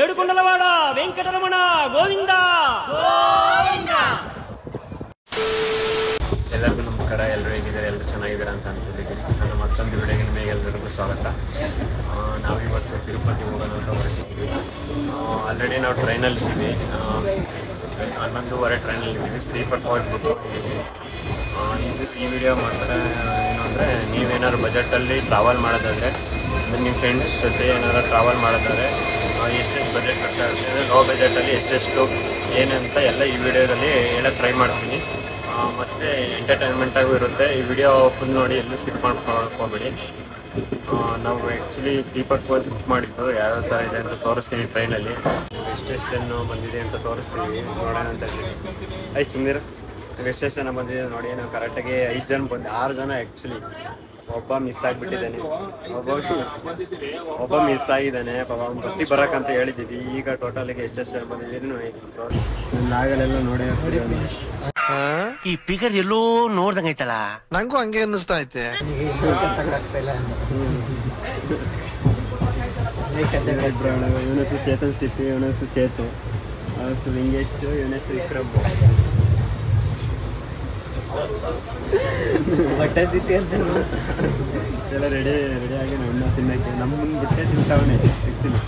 ಏಡುಕೊಂಡಲವಾಡ ವೆಂಕಟರಮಣ ಗೋವಿಂದ. ಎಲ್ಲರಿಗೂ ನಮಸ್ಕಾರ. ಎಲ್ಲರೂ ಹೇಗಿದ್ದಾರೆ? ಎಲ್ಲರೂ ಚೆನ್ನಾಗಿದ್ದಾರೆ ಅಂತ ಅನ್ಕೊಂಡಿದ್ದೀನಿ. ನನ್ನ ಮತ್ತೊಂದು ವಿಡಿಯೋಗೆ ನಿಮಗೆ ಎಲ್ಲರಿಗೂ ಸ್ವಾಗತ. ನಾವಿವತ್ತು ತಿರುಪತಿ ಹೋಗೋಣ ಅಂತ ಹೊರಟಿದ್ದೀವಿ. ಆಲ್ರೆಡಿ ನಾವು ಟ್ರೈನಲ್ಲಿದ್ದೀವಿ, 11:30 ಟ್ರೈನಲ್ಲಿದ್ದೀವಿ. ಸ್ಲೀಪರ್ ಕೋಚ್ ಬುಕ್ ಈ ವಿಡಿಯೋ ಮಾಡ್ತಾರೆ ಏನು ಅಂದರೆ, ನೀವೇನಾದ್ರು ಬಜೆಟಲ್ಲಿ ಟ್ರಾವೆಲ್ ಮಾಡೋದಾದರೆ, ನಿಮ್ಮ ಫ್ರೆಂಡ್ಸ್ ಜೊತೆ ಏನಾದ್ರು ಟ್ರಾವೆಲ್ ಮಾಡೋದಾದರೆ ಎಷ್ಟೆಷ್ಟು ಬಜೆಟ್ ಖರ್ಚಾಗುತ್ತೆ, ಅಂದರೆ ಲೋ ಬಜೆಟಲ್ಲಿ ಎಷ್ಟೆಷ್ಟು ಏನಂತ ಎಲ್ಲ ಈ ವಿಡಿಯೋದಲ್ಲಿ ಹೇಳೋಕ್ಕೆ ಟ್ರೈ ಮಾಡ್ತೀನಿ. ಮತ್ತು ಎಂಟರ್ಟೈನ್ಮೆಂಟಾಗೂ ಇರುತ್ತೆ. ಈ ವಿಡಿಯೋ ಫುಲ್ ನೋಡಿ, ಎಲ್ಲೂ ಸ್ಕಿಪ್ ಮಾಡ್ಕೊಳ್ಕೋಬೇಡಿ. ನಾವು ಆ್ಯಕ್ಚುಲಿ ಸ್ಲೀಪರ್ ಕೋಚ್ ಬುಕ್ ಮಾಡಿದ್ದು ಯಾವ್ಯಾವ ಥರ ಇದೆ ಅಂತ ತೋರಿಸ್ತೀನಿ. ಟ್ರೈನಲ್ಲಿ ಎಷ್ಟೆಷ್ಟು ಜನ ಬಂದಿದೆ ಅಂತ ತೋರಿಸ್ತೀವಿ, ನೋಡೋಣ ಅಂತ ಇದ್ದೀವಿ. ಸುಂದರ ಎಷ್ಟೆಷ್ಟು ಜನ ಬಂದಿದೆ ನೋಡಿ. ನಾವು ಕರೆಕ್ಟಾಗಿ 5 ಜನ ಬಂದು 6 ಜನ ಆ್ಯಕ್ಚುಲಿ. ಒಬ್ಬ ಮಿಸ್ ಆಗಿಬಿಟ್ಟಿದ್ದಾನೆ, ಒಬ್ಬ ಮಿಸ್ ಆಗಿದ್ದಾನೆ ಪಾಪ. ಬಸ್ಸಿಗೆ ಬರೋಕ್ಕಂತ ಹೇಳಿದ್ದೀವಿ. ಈಗ ಟೋಟಲಿಗೆ ಎಷ್ಟೆಷ್ಟು ಜನ ಬಂದಿದ್ದೀರಿ ನೋಡಿ. ಲಾಗಲೆಲ್ಲ ನೋಡಿ. ಈ ಪಿಗರ್ ಎಲ್ಲೋ ನೋಡ್ದಂಗ ಐತಲ್ಲ, ನಂಗೂ ಹಂಗೆ ಅನ್ನಿಸ್ತಾ ಐತೆ. ಇವನ ಹೆಸರು ಚೇತನ್ ಸಿಪ್ಪಿ, ಇವನ ಹೆಸರು ಚೇತು, ಅವನ ಹೆಸರು ಲಿಂಗೇಶ್, ಇವನ ಹೆಸರು ವಿಕ್ರಮ್. ಬಟ್ಟೆ ಜಿತ್ತಿ ಅಂತ ಎಲ್ಲ ರೆಡಿಯಾಗಿ ನಾವು ತಿನ್ನಕ್ಕೆ ನಮ್ಮ ಮುಂದೆ ಬಿಟ್ಟೆ ತಿಂತಾವನೆ ಆ್ಯಕ್ಚುಲಿ.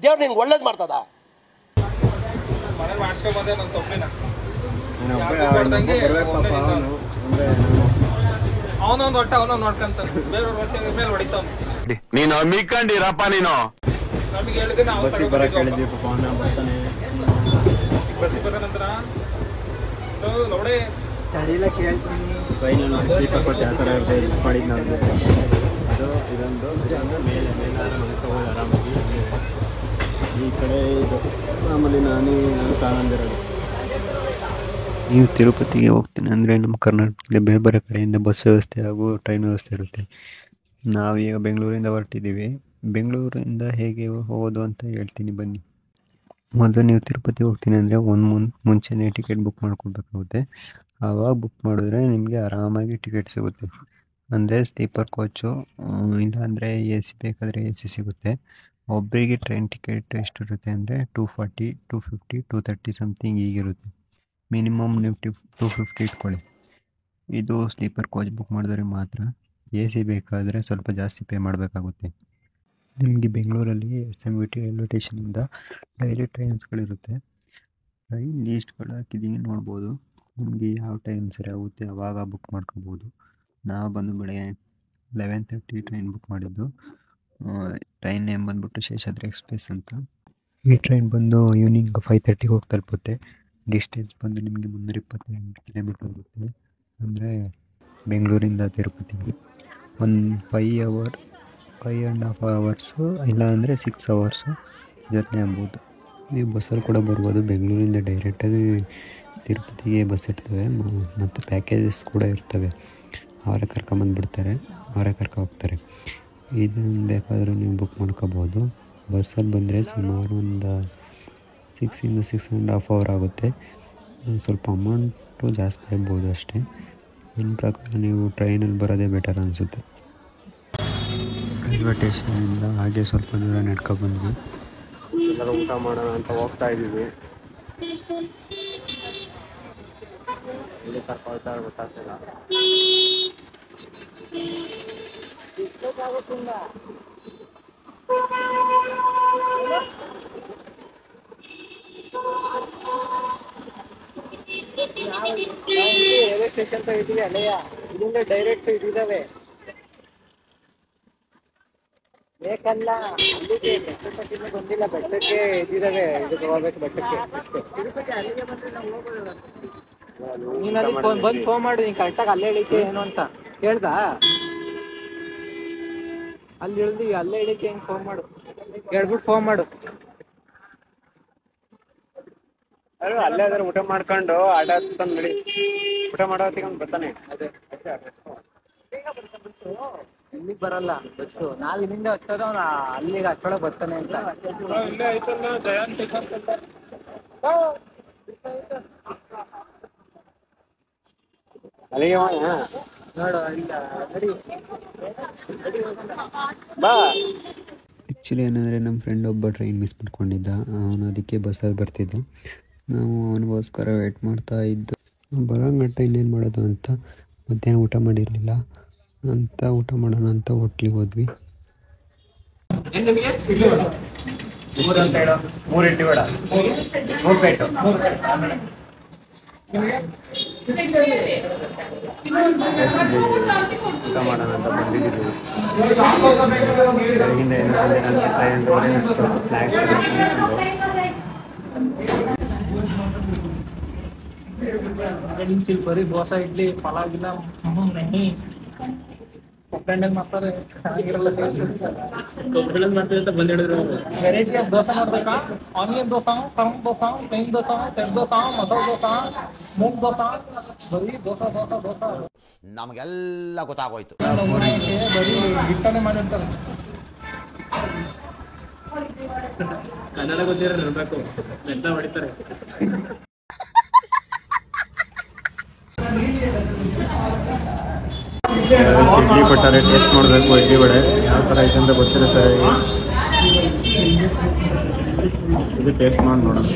ದೇವ್ರು ನಿಂಗೆ ಒಳ್ಳೇದು ಮಾಡ್ತದ. ಅವನೊಂದು ಹೊಟ್ಟೆ ಅವನೊಂದು ನೋಡ್ಕೊಂತ ಮೇಲೆ ಹೊಡಿತಾವ. ನೀನು ಮಿಕ್ಕಂಡಿರಪ್ಪ ನೀನು. ನಮಗೆ ಹೇಳಿದ್ರೆ ನಾವು ಬಸ್ಸಿಗೆ ಬರಕ್ಕೆ ಹೇಳಿದ್ವಿ ಪಾಪ. ಅವನ ಬರ್ತಾನೆ ಬಸ್ಸಿಗೆ ಬರೋ ನಂತರ ನೋಡೆ ತಡಿಲ ಕೇಳ್ತೀನಿ. ಟ್ರೈನಲ್ಲಿ ನೋಡಿ ಸ್ಲೀಪರ್ ಕೋಚ್ ಯಾವ ಥರ ಇರುತ್ತೆ ಬುಕ್ ಮಾಡಿದ್ದು ನಾವು. ಇದೊಂದು ಮೇಲೆ ಮಲ್ಕೋಬೋದು ಆರಾಮಾಗಿ. ಈ ಕಡೆ ಇದು ಮಾಮೂಲಿ ನಾನು ತಾನಂದಿರೋದು. ನೀವು ತಿರುಪತಿಗೆ ಹೋಗ್ತೀನಿ ಅಂದರೆ ನಮ್ಮ ಕರ್ನಾಟಕದಲ್ಲಿ ಬೇರೆ ಬೇರೆ ಕಡೆಯಿಂದ ಬಸ್ ವ್ಯವಸ್ಥೆ ಹಾಗೂ ಟ್ರೈನ್ ವ್ಯವಸ್ಥೆ ಇರುತ್ತೆ. ನಾವೀಗ ಬೆಂಗಳೂರಿಂದ ಹೊರಟಿದ್ದೀವಿ. ಬೆಂಗಳೂರಿಂದ ಹೇಗೆ ಹೋಗೋದು ಅಂತ ಹೇಳ್ತೀನಿ ಬನ್ನಿ. ಮೊದಲು ನೀವು ತಿರುಪತಿ ಹೋಗ್ತೀನಿ ಅಂದರೆ ಮುಂಚೆನೇ ಟಿಕೆಟ್ ಬುಕ್ ಮಾಡ್ಕೊಳ್ಬೇಕಾಗುತ್ತೆ. ಆವಾಗ ಬುಕ್ ಮಾಡಿದ್ರೆ ನಿಮಗೆ ಆರಾಮಾಗಿ ಟಿಕೆಟ್ ಸಿಗುತ್ತೆ. ಅಂದರೆ ಸ್ಲೀಪರ್ ಕೋಚು, ಇಲ್ಲಾಂದರೆ AC ಬೇಕಾದರೆ AC ಸಿಗುತ್ತೆ. ಒಬ್ಬರಿಗೆ ಟ್ರೈನ್ ಟಿಕೆಟ್ ಎಷ್ಟಿರುತ್ತೆ ಅಂದರೆ 240, 250, 230 ಸಮಥಿಂಗ್ ಹೀಗಿರುತ್ತೆ. ಮಿನಿಮಮ್ ನೀವು 250 ಇಟ್ಕೊಳ್ಳಿ. ಇದು ಸ್ಲೀಪರ್ ಕೋಚ್ ಬುಕ್ ಮಾಡಿದ್ರೆ ಮಾತ್ರ. AC ಬೇಕಾದರೆ ಸ್ವಲ್ಪ ಜಾಸ್ತಿ ಪೇ ಮಾಡಬೇಕಾಗುತ್ತೆ. ನಿಮಗೆ ಬೆಂಗಳೂರಲ್ಲಿ SMVT ರೈಲ್ವೆ ಸ್ಟೇಷನಿಂದ ಡೈಲಿ ಟ್ರೈನ್ಸ್ಗಳಿರುತ್ತೆ. ಟ್ರೈನ್ ಲೀಸ್ಟ್ಗಳು ಹಾಕಿದ್ದೀನಿ, ನೋಡ್ಬೋದು. ನಿಮಗೆ ಯಾವ ಟೈಮ್ ಸರಿ ಆಗುತ್ತೆ ಆವಾಗ ಬುಕ್ ಮಾಡ್ಕೋಬೋದು. ನಾವು ಬಂದು ಬೆಳಗ್ಗೆ 11:30 ಟ್ರೈನ್ ಬುಕ್ ಮಾಡಿದ್ದು. ಟ್ರೈನ್ ನೇಮ್ ಬಂದುಬಿಟ್ಟು ಶೇಷಾದ್ರಿ ಎಕ್ಸ್ಪ್ರೆಸ್ ಅಂತ. ಈ ಟ್ರೈನ್ ಬಂದು ಈವ್ನಿಂಗ್ 5:30ಗೆ ಹೋಗಿ ತಲುಪುತ್ತೆ. ಡಿಸ್ಟೆನ್ಸ್ ಬಂದು ನಿಮಗೆ 328 ಕಿಲೋಮೀಟರ್ ಆಗುತ್ತೆ. ಅಂದರೆ ಬೆಂಗಳೂರಿಂದ ತಿರುಪತಿಗೆ ಒಂದು 5.5 ಅವರ್ಸು ಇಲ್ಲ ಅಂದರೆ 6 ಅವರ್ಸು ಜರ್ನಿ ಆಗ್ಬೋದು. ನೀವು ಬಸ್ಸಲ್ಲಿ ಕೂಡ ಬರ್ಬೋದು. ಬೆಂಗಳೂರಿಂದ ಡೈರೆಕ್ಟಾಗಿ ತಿರುಪತಿಗೆ ಬಸ್ ಇರ್ತವೆ ಮತ್ತು ಪ್ಯಾಕೇಜಸ್ ಕೂಡ ಇರ್ತವೆ. ಅವರೇ ಕರ್ಕೊಂಬಂದುಬಿಡ್ತಾರೆ, ಅವರೇ ಹೋಗ್ತಾರೆ. ಇದನ್ನು ಬೇಕಾದರೂ ನೀವು ಬುಕ್ ಮಾಡ್ಕೋಬೋದು. ಬಸ್ಸಲ್ಲಿ ಬಂದರೆ ಸುಮಾರು ಒಂದು 6 to 6.5 ಅವರ್ ಆಗುತ್ತೆ. ಸ್ವಲ್ಪ ಅಮೌಂಟು ಜಾಸ್ತಿ ಆಗ್ಬೋದು ಅಷ್ಟೇ. ನನ್ನ ಪ್ರಕಾರ ನೀವು ಟ್ರೈನಲ್ಲಿ ಬರೋದೇ ಬೆಟರ್ ಅನಿಸುತ್ತೆ. ರೈಲ್ವೆ ಸ್ಟೇಷನಿಂದ ಹಾಗೆ ಸ್ವಲ್ಪ ದೂರ ನಡ್ಕೊಬಂದ್ವಿ. ಎಲ್ಲರೂ ಊಟ ಮಾಡೋಣ ಅಂತ ಹೋಗ್ತಾ ಇದ್ದೀವಿ. ಇಲ್ಲಿ ಕರ್ಕೊಳ್ತಾ ಗೊತ್ತಾಗ್ತಿಲ್ಲ. ರೈಲ್ವೆ ಸ್ಟೇಷನ್ ಇದ್ದೀವಿ ಅಲ್ಲಯ್ಯ. ಇಲ್ಲಿಂದ ಡೈರೆಕ್ಟ್ ಇದಾವೆ ಬೇಕಲ್ಲ. ಅಲ್ಲಿಗೆ ಬೆಟ್ಟಕ್ಕಿಂತ ಬಂದಿಲ್ಲ, ಬೆಟ್ಟಕ್ಕೆ ಇದ್ದಿದ್ದಾವೆ. ಇದಕ್ಕೆ ಹೋಗ್ಬೇಕು ಬೆಟ್ಟಕ್ಕೆ ಅಷ್ಟೇ. ತಿರುಪತಿ ಅಲ್ಲಿಗೆ ಬಂದರೆ ನಾವು ಹೋಗೋದಲ್ಲ. ನೀನು ಅದಕ್ಕೆ ಬಂದು ಫೋನ್ ಮಾಡು, ನೀನು ಕರೆಕ್ಟಾಗಿ ಅಲ್ಲೇ ಇಳಿಕೆ ಏನು ಅಂತ ಕೇಳ್ದಾ? ಅಲ್ಲಿ ಇಳ್ದು ಅಲ್ಲೇ ಇಳಿಕೆ ಹೆಂಗೆ ಫೋನ್ ಮಾಡು, ಹೇಳ್ಬಿಟ್ಟು ಫೋನ್ ಮಾಡು. ಅಲ್ಲೇ ಅದ್ರ ಊಟ ಮಾಡ್ಕೊಂಡು ಆಟ ತಂದು ನಡಿ. ಊಟ ಮಾಡೋ ಹೊತ್ತಿಗೆ ಅವ್ನು ಬರ್ತಾನೆ. ಅದೇ ಇಲ್ಲಿಗೆ ಬರಲ್ಲ ಬಸ್ಸು. ನಾವು ಇಲ್ಲಿಂದ ಹಚ್ಚೋದು, ಅವ್ನು ಅಲ್ಲಿಗೆ ಹಚ್ಚೊಳಗೆ ಬರ್ತಾನೆ ಅಂತ. ಇಲ್ಲೇ ಐತಲ್ಲ ಜಯಂತ್ ಅಲ್ಲಿಗೆ ನೋಡು ಇಲ್ಲ ನಡಿ ಬಾ. ಆ್ಯಕ್ಚುಲಿ ಏನಂದರೆ ನಮ್ಮ ಫ್ರೆಂಡ್ ಒಬ್ಬ ಟ್ರೈನ್ ಮಿಸ್ ಮಾಡ್ಕೊಂಡಿದ್ದ. ಅವನು ಅದಕ್ಕೆ ಬಸ್ಸಲ್ಲಿ ಬರ್ತಿದ್ದ. ನಾವು ಅವನಿಗೋಸ್ಕರ ವೇಟ್ ಮಾಡ್ತಾ ಇದ್ದು. ಬರೋ ಗಂಟೆ ಇನ್ನೇನು ಮಾಡೋದು ಅಂತ ಮಧ್ಯಾಹ್ನ ಊಟ ಮಾಡಿರಲಿಲ್ಲ ಅಂತ ಊಟ ಮಾಡೋಣ ಅಂತ ಹೋಟ್ಲಿಗೆ ಹೋದ್ವಿ. 3 ಇಡ್ಲಿ ವಡ 3 ಪ್ಲೇಟು. ಊಟ ಮಾಡೋಣ ಅಂತ ಬಂದಿದ್ದೀವಿ. ಬೆಳಗಿಂದ ಸ್ನ್ಯಾಕ್ಸ್ ಬರೀ ದೋಸೆ ಇಡ್ಲಿ ಪಲಾವ್ ಗಿಲ್ಲ ಎಣ್ಣೆ ಕೊಬ್ಬರಿ ಮಾಡ್ತಾರೆ. ಚೆನ್ನಾಗಿರಲ್ಲ ಟೇಸ್ಟ್. ಕೊಬ್ಬರಿ ಮಾಡ್ತಾರೆ ಅಂತ ಬಂದು ಹೇಳಿದ್ರು. ವೆರೈಟಿ ಆಫ್ ದೋಸೆ ಮಾಡ್ಬೇಕಾ? ಆನಿಯನ್ ದೋಸೆ, ಕರ್ಮ್ ದೋಸೆ, ಪ್ಲೇನ್ ದೋಸೆ, ಸೆಟ್ ದೋಸೆ, ಮಸಾಲೆ ದೋಸೆ, ಮೂಗ್ ದೋಸೆ, ಬರೀ ದೋಸೆ ದೋಸೆ ದೋಸೆ. ನಮಗೆಲ್ಲ ಗೊತ್ತಾಗೋಯ್ತು. ಬರೀ ಹಿಟ್ಟನ್ನೇ ಮಾಡಿರ್ತಾರೆ. ಕನ್ನಡ ಗೊತ್ತಿರೋ ಇರಬೇಕು ಎಂತ ಹೊಡಿತಾರೆ. ಇಡ್ಲಿ ಕೊಟ್ಟಾರೆ, ಟೇಸ್ಟ್ ಮಾಡಬೇಕು. ಇಡ್ಲಿ ವಡೆ ಯಾವ ಥರ ಐತೆ ಅಂತ ಗೊತ್ತಿಲ್ಲ ಸರ್. ಇದು ಟೇಸ್ಟ್ ಮಾಡಿ ನೋಡೋಣ.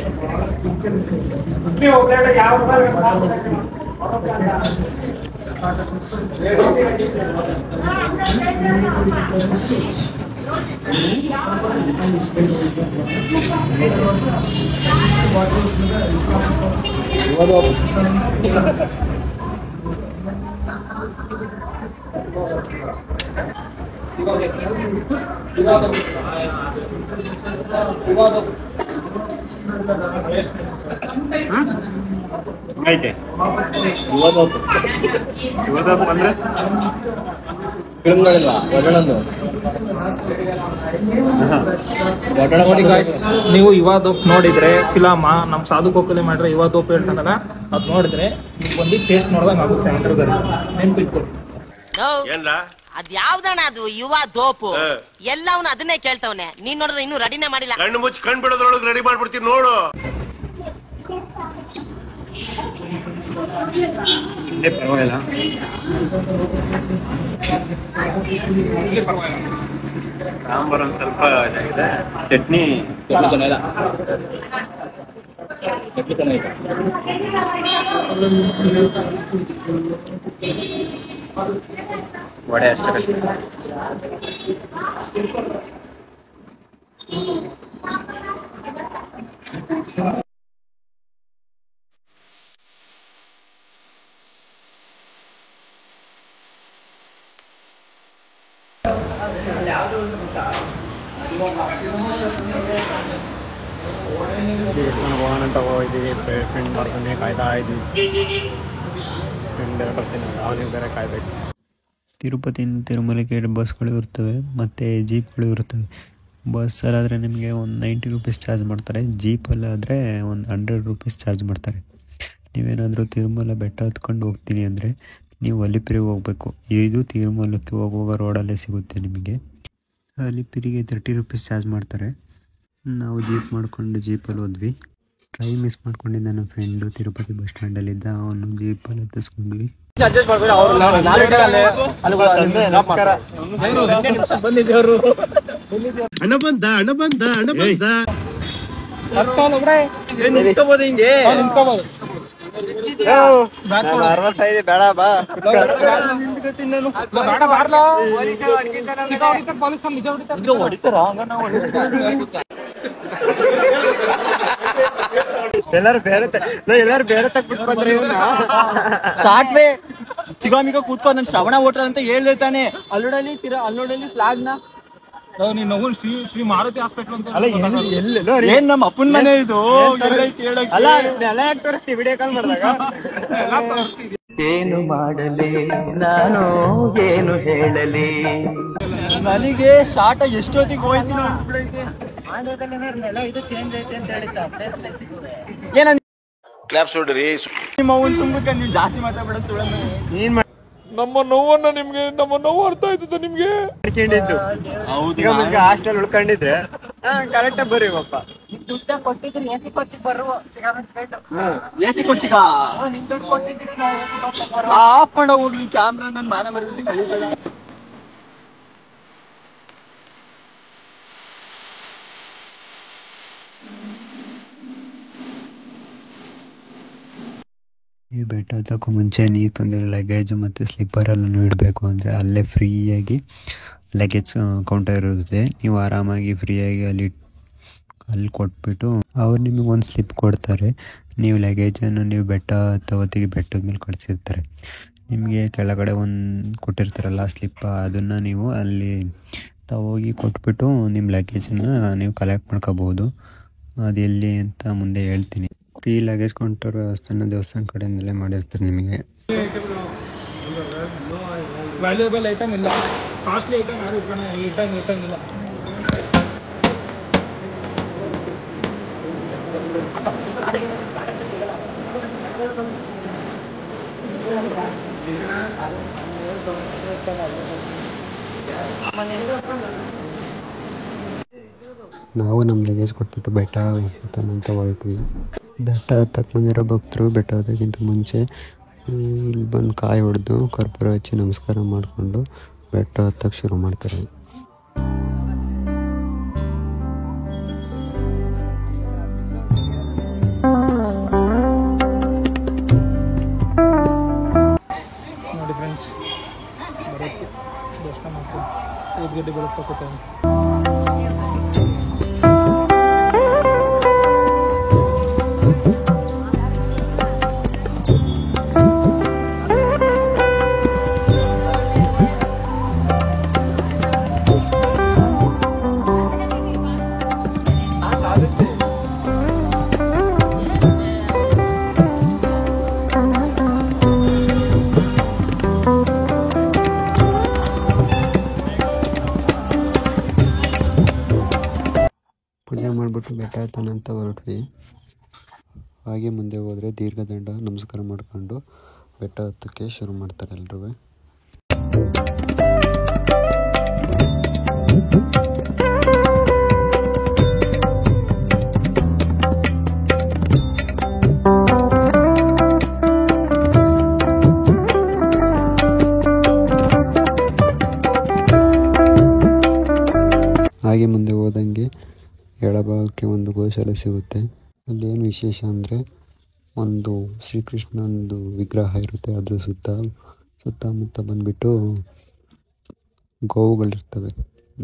ಐತೆ ಇವತ್ತು ಅಂದ್ರೆ ಫಿಲ್ಮ್ಗಳಿಲ್ವಾ? ಒಡಣಂದು ನೋಡಿ ಗಾಯ್ಸ್, ನೀವು ಯುವಾದೋಪ್ ನೋಡಿದ್ರೆ ಫಿಲಮ ನಮ್ಮ ಸಾಧು ಕೋಕಲೆ ಮಾಡ್ರೆ ಯುವಾದೋಪ್ ಹೇಳ್ತಾನಲ್ಲ, ಅದು ನೋಡಿದ್ರೆ ನೀವು ಬಂದು ಟೇಸ್ಟ್ ನೋಡ್ದಂಗೆ ಆಗುತ್ತೆ. ನೆನ್ಪಿಟ್ಕೊಡಿ. ಅದ್ಯಾವ್ದಣ್ಣ ಅದು ಯುವ ದೋಪು? ಎಲ್ಲವನ್ನ ಅದನ್ನೇ ಕೇಳ್ತವನೆ. ನೀನ್ ನೋಡಿದ್ರೆ ಇನ್ನೂ ರೆಡಿನೇ ಮಾಡಿಲ್ಲ. ಕಣ್ಣು ಮುಚ್ಚಿ ಕಣ್ ಬಿಡೋದ್ರೊಳಗೆ ರೆಡಿ ಮಾಡ್ಬಿಡ್ತೀನಿ ನೋಡು. ಪರವಾಗಿಲ್ಲ. ಸಾಂಬಾರು ಒಂದು ಸ್ವಲ್ಪ ಇದಾಗಿದೆ. ಚಟ್ನಿ ವಡೆ ಅಷ್ಟೇ. ದೇವಸ್ಥಾನ ಹೋಗೋಣ ಅಂತ ಹೋಗಿದ್ದೀವಿ. ಫ್ರೆಂಡ್ ಬರ್ತಾನೆ ಕಾಯ್ತಾ ಇದ್ವಿ. ಫ್ರೆಂಡ್ ಬರ್ತೀನಿ, ಅವನಿಗೆ ಬೇರೆ ಕಾಯ್ಬೇಕು. ತಿರುಪತಿಯಿಂದ ತಿರುಮಲಕ್ಕೆ ಬಸ್ಗಳು ಇರ್ತವೆ ಮತ್ತು ಜೀಪ್ಗಳು ಇರ್ತವೆ. ಬಸ್ಸಲ್ಲಾದರೆ ನಿಮಗೆ ಒಂದು 90 ರೂಪೀಸ್ ಚಾರ್ಜ್ ಮಾಡ್ತಾರೆ. ಜೀಪಲ್ಲಾದರೆ ಒಂದು 100 ರೂಪೀಸ್ ಚಾರ್ಜ್ ಮಾಡ್ತಾರೆ. ನೀವೇನಾದರೂ ತಿರುಮಲ ಬೆಟ್ಟ ಹತ್ಕೊಂಡು ಹೋಗ್ತೀನಿ ಅಂದರೆ ನೀವು ಅಲಿಪಿರಿಗೆ ಹೋಗಬೇಕು. ಇದು ತಿರುಮಲಕ್ಕೆ ಹೋಗುವಾಗ ರೋಡಲ್ಲೇ ಸಿಗುತ್ತೆ ನಿಮಗೆ. ಅಲಿಪಿರಿಗೆ 30 ರೂಪೀಸ್ ಚಾರ್ಜ್ ಮಾಡ್ತಾರೆ. ನಾವು ಜೀಪ್ ಮಾಡಿಕೊಂಡು ಜೀಪಲ್ಲಿ ಹೋದ್ವಿ. ಟ್ರೈನ್ ಮಿಸ್ ಮಾಡ್ಕೊಂಡಿದ್ದ ನಮ್ಮ ಫ್ರೆಂಡು ತಿರುಪತಿ ಬಸ್ ಸ್ಟ್ಯಾಂಡಲ್ಲಿದ್ದ. ಅವನು ಜೀಪಲ್ಲಿ ಹತ್ತಿಸ್ಕೊಂಡ್ವಿ. ಬಂದಿದ್ದೇವರು ಹಣ ಬಂದ ಹಣ ಬಂದ ಹಣ ಬಂದ. ಹಿಂಗೆ 65 ಬೇಡ ಬಾ. ಎಲ್ಲರೂ ಬೇರೆ ತಗ್ಬಿಟ್ಟು ಬಂದ್ರೆ ಸಾಟ್ವೆ ಚಿಗಾಮಿಗ ಕೂತ್ಕೊಂಡ್ ನನ್ ಶ್ರವಣ ಹೋಟ್ಲ್ ಅಂತ ಹೇಳ್ದೆ ತಾನೆ. ಅಲ್ಲೋಡಲ್ಲಿ ಫ್ಲಾಗ್ ನ ನೀನು ಶ್ರೀ ಮಾರುತಿ ಹಾಸ್ಪಿಟಲ್ ಅಂತ. ಏನ್ ನಮ್ಮ ಅಪ್ಪನ ಮನೆ ಇದು? ತೋರಿಸ್ತೀವಿ ವಿಡಿಯೋ ಕಾಲ್ ಮಾಡಿದಾಗ. ಏನು ಮಾಡಲಿ ನಾನು ಏನು ಹೇಳಲಿ? ನನಗೆ ಶಾಟ ಎಷ್ಟೊತ್ತಿಗೆ ಹೋಯ್ತೀನಿ ಅನ್ಸ್ಬಿಡೈತೆ. ಏನ ಕ್ಲಾಪ್ಸ್ ನೋಡ್ರಿ. ನಿಮ್ಮ ಅವ್ವನ್ ಸುಮ್ಮಕ ನೀವು ಜಾಸ್ತಿ ಮಾತಾಡ್ಬೇಡ ಸುಳ್ಳನ್ನ. ನೀನ್ ನಮ್ಮ ನೋವನ್ನ ನಿಮ್ಗೆ, ನಮ್ಮ ನೋವು ಅರ್ಥ ಆಯ್ತದ ನಿಮ್ಗೆ? ಮಾಡ್ಕೊಂಡಿದ್ದು. ಹೌದು, ಹಾಸ್ಟೆಲ್ ಉಳ್ಕೊಂಡಿದ್ರೆ ಕರೆಕ್ಟಾಗಿ ಬರ್ರಿ ಅಪ್ಪ. ದುಡ್ಡ ಕೊಟ್ಟಿದ್ರೆ ಎಸಿ ಕೊಚ್ಚಿ ಬರುವ ಎಸಿ ಕೊಚ್ಚಿಗ ನಿನ್ ದುಡ್ಡು ಕೊಟ್ಟಿದ್ರೆ ಆಫ್ ಮಾಡ ಹೋಗ್ಲಿ ಕ್ಯಾಮ್ರಾ. ನನ್ ಮಾನ ಮರ್ಯಾದೆ ಕಲಿಬೇಡ. ಈ ಬೆಟ್ಟ ಹತ್ತಕ್ಕೂ ಮುಂಚೆ ನೀವು ತಂದಿರೋ ಲಗೇಜು ಮತ್ತು ಸ್ಲಿಪ್ಪರೆಲ್ಲನೂ ಇಡಬೇಕು ಅಂದರೆ ಅಲ್ಲೇ ಫ್ರೀಯಾಗಿ ಲಗೇಜ್ ಕೌಂಟರ್ ಇರುತ್ತೆ. ನೀವು ಆರಾಮಾಗಿ ಫ್ರೀಯಾಗಿ ಅಲ್ಲಿ ಕೊಟ್ಬಿಟ್ಟು ಅವ್ರು ನಿಮಗೆ ಒಂದು ಸ್ಲಿಪ್ ಕೊಡ್ತಾರೆ. ನೀವು ಲಗೇಜನ್ನು ನೀವು ಬೆಟ್ಟ ಹೊತ್ತಿಗೆ ಬೆಟ್ಟದ ಮೇಲೆ ಕಳಿಸಿರ್ತಾರೆ. ನಿಮಗೆ ಕೆಳಗಡೆ ಒಂದು ಕೊಟ್ಟಿರ್ತಾರಲ್ಲ ಸ್ಲಿಪ್ಪ, ಅದನ್ನು ನೀವು ಅಲ್ಲಿ ಹೋಗಿ ಕೊಟ್ಬಿಟ್ಟು ನಿಮ್ಮ ಲಗೇಜನ್ನು ನೀವು ಕಲೆಕ್ಟ್ ಮಾಡ್ಕೋಬೋದು. ಅದು ಎಲ್ಲಿ ಅಂತ ಮುಂದೆ ಹೇಳ್ತೀನಿ. ಫ್ರೀ ಲಗೇಜ್ ಕೌಂಟರ್ ವ್ಯವಸ್ಥೆನ ದೇವಸ್ಥಾನ ಕಡೆಯಿಂದಲೇ ಮಾಡಿರ್ತಾರೆ ನಿಮಗೆ. ವ್ಯಾಲ್ಯೂಯಬಲ್ ಐಟಮ್ ಇಲ್ಲ, ಕಾಸ್ಟ್ಲಿ ಐಟಮ್ ಯಾರು ಇಟ್ಟಂಗಿಲ್ಲ. ನಾವು ನಮ್ಮ ಲಗೇಜ್ ಕೊಟ್ಬಿಟ್ಟು ಬೆಟ್ಟ ಹತ್ತೋಣಂತ ಹೊರಟ್ವಿ. ಬೆಟ್ಟ ಹತ್ತಕ್ಕೆ ಬಂದಿರೋ ಭಕ್ತರು ಬೆಟ್ಟ ಹತ್ತೋಕ್ಕಿಂತ ಮುಂಚೆ ಇಲ್ಲಿ ಬಂದು ಕಾಯಿ ಹೊಡೆದು ಕರ್ಪೂರ ಹಚ್ಚಿ ನಮಸ್ಕಾರ ಮಾಡಿಕೊಂಡು ಬೆಟ್ಟ ಹತ್ತಕ್ಕೆ ಶುರು ಮಾಡ್ತಾರೆ. ನೋಡಿ ಫ್ರೆಂಡ್ಸ್, ಬರೋಕ್ಕೆ ದರ್ಶನ ಮಾಡ್ತೀವಿ. 5 ಗಂಟೆ ಬರುತ್ತೆ. ಪೂಜೆ ಮಾಡಿಬಿಟ್ಟು ಬೆಟ್ಟ ಹತ್ತೋಣಂತ ಹೊರಟ್ವಿ. ಹಾಗೆ ಮುಂದೆ ಹೋದರೆ ದೀರ್ಘದಂಡ ನಮಸ್ಕಾರ ಮಾಡಿಕೊಂಡು ಬೆಟ್ಟ ಹತ್ತಕ್ಕೆ ಶುರು ಮಾಡ್ತಾರೆ ಎಲ್ಲರೂ. ಹಾಗೆ ಮುಂದೆ ಹೋದಂಗೆ ಎಡಭಾಗಕ್ಕೆ ಒಂದು ಗೋಶಾಲೆ ಸಿಗುತ್ತೆ. ಅಲ್ಲಿ ಏನು ವಿಶೇಷ ಅಂದರೆ ಒಂದು ಶ್ರೀಕೃಷ್ಣಂದು ವಿಗ್ರಹ ಇರುತ್ತೆ. ಅದ್ರ ಸುತ್ತಮುತ್ತ ಬಂದುಬಿಟ್ಟು ಗೋವುಗಳಿರ್ತವೆ,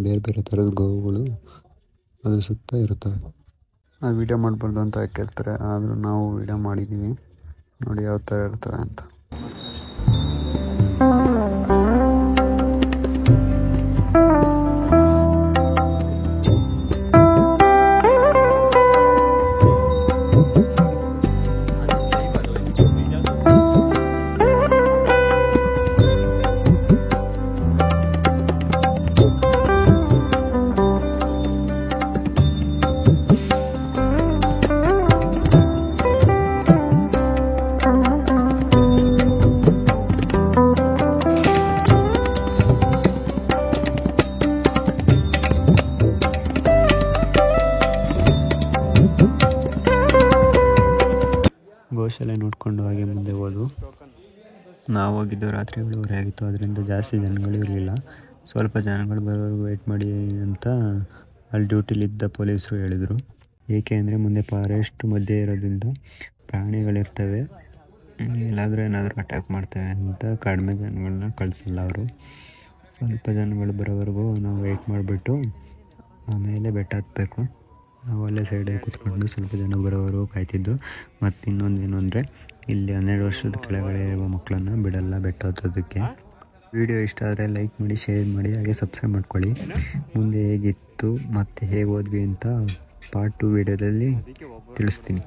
ಬೇರೆ ಬೇರೆ ಥರದ ಗೋವುಗಳು ಅದ್ರ ಸುತ್ತ ಇರ್ತವೆ. ಆ ವಿಡಿಯೋ ಮಾಡಬಾರ್ದು ಅಂತ ಕೇಳ್ತಾರೆ, ಆದರೂ ನಾವು ವಿಡಿಯೋ ಮಾಡಿದ್ದೀವಿ. ನೋಡಿ ಯಾವ ಥರ ಇರ್ತವೆ ಅಂತ. ಗೋಶಾಲೆ ನೋಡಿಕೊಂಡು ಹಾಗೆ ಮುಂದೆ ಹೋದ್ವು. ನಾವು ಹೋಗಿದ್ದು ರಾತ್ರಿ 7:30 ಆಗಿತ್ತು. ಅದರಿಂದ ಜಾಸ್ತಿ ಜನಗಳು ಇರಲಿಲ್ಲ. ಸ್ವಲ್ಪ ಜನಗಳು ಬರೋವರೆಗೂ ವೆಯ್ಟ್ ಮಾಡಿ ಅಂತ ಅಲ್ಲಿ ಡ್ಯೂಟಿಲಿದ್ದ ಪೊಲೀಸರು ಹೇಳಿದರು. ಏಕೆ ಅಂದರೆ ಮುಂದೆ ಫಾರೆಸ್ಟ್ ಮಧ್ಯೆ ಇರೋದ್ರಿಂದ ಪ್ರಾಣಿಗಳಿರ್ತವೆ, ಇಲ್ಲಾಂದರೆ ಏನಾದರೂ ಅಟ್ಯಾಕ್ ಮಾಡ್ತವೆ ಅಂತ ಕಡಿಮೆ ಜನಗಳನ್ನ ಕಳಿಸಲ್ಲ ಅವರು. ಸ್ವಲ್ಪ ಜನಗಳು ಬರೋವರೆಗೂ ನಾವು ವೆಯ್ಟ್ ಮಾಡಿಬಿಟ್ಟು ಆಮೇಲೆ ಬೆಟ್ಟ ಹತ್ತಬೇಕು. ನಾವು ಅಲ್ಲೇ ಸೈಡಲ್ಲಿ ಕೂತ್ಕೊಂಡು ಸ್ವಲ್ಪ ಜನ ಬರೋವರೆಗೂ ಕಾಯ್ತಿದ್ದು. ಮತ್ತು ಇನ್ನೊಂದೇನು ಅಂದರೆ ಇಲ್ಲಿ 12 ವರ್ಷದ ಕೆಳಗಡೆ ಇರುವ ಮಕ್ಕಳನ್ನು ಬಿಡಲ್ಲ ಬೆಟ್ಟ ಹತ್ತೋದಕ್ಕೆ. ವಿಡಿಯೋ ಇಷ್ಟ ಆದರೆ ಲೈಕ್ ಮಾಡಿ, ಶೇರ್ ಮಾಡಿ, ಹಾಗೆ ಸಬ್ಸ್ಕ್ರೈಬ್ ಮಾಡ್ಕೊಳ್ಳಿ. ಮುಂದೆ ಹೇಗಿತ್ತು ಮತ್ತು ಹೇಗೆ ಹೋದ್ವಿ ಅಂತ ಪಾರ್ಟ್ 2 ವಿಡಿಯೋದಲ್ಲಿ ತಿಳಿಸ್ತೀನಿ.